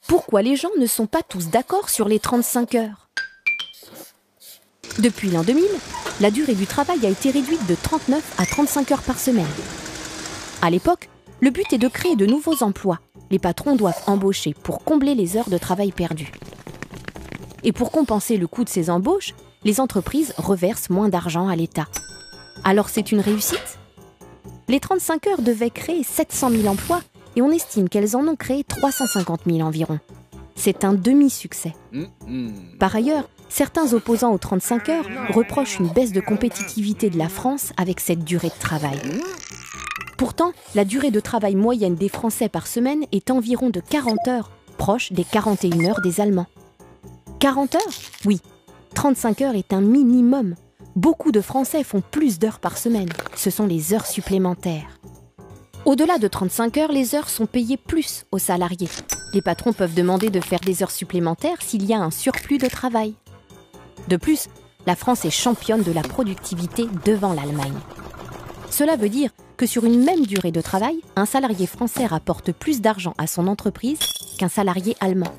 pourquoi les gens ne sont pas tous d'accord sur les 35 heures. Depuis l'an 2000, la durée du travail a été réduite de 39 à 35 heures par semaine. À l'époque, le but est de créer de nouveaux emplois. Les patrons doivent embaucher pour combler les heures de travail perdues. Et pour compenser le coût de ces embauches, les entreprises reversent moins d'argent à l'État. Alors c'est une réussite ? Les 35 heures devaient créer 700 000 emplois et on estime qu'elles en ont créé 350 000 environ. C'est un demi-succès. Par ailleurs, certains opposants aux 35 heures reprochent une baisse de compétitivité de la France avec cette durée de travail. Pourtant, la durée de travail moyenne des Français par semaine est environ de 40 heures, proche des 41 heures des Allemands. 40 heures ? Oui. 35 heures est un minimum. Beaucoup de Français font plus d'heures par semaine. Ce sont les heures supplémentaires. Au-delà de 35 heures, les heures sont payées plus aux salariés. Les patrons peuvent demander de faire des heures supplémentaires s'il y a un surplus de travail. De plus, la France est championne de la productivité devant l'Allemagne. Cela veut dire que sur une même durée de travail, un salarié français rapporte plus d'argent à son entreprise qu'un salarié allemand.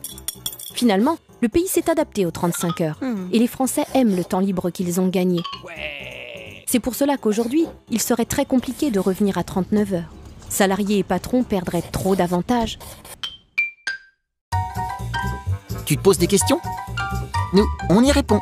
Finalement, le pays s'est adapté aux 35 heures et les Français aiment le temps libre qu'ils ont gagné. C'est pour cela qu'aujourd'hui, il serait très compliqué de revenir à 39 heures. Salariés et patrons perdraient trop d'avantages. Tu te poses des questions ? Nous, on y répond.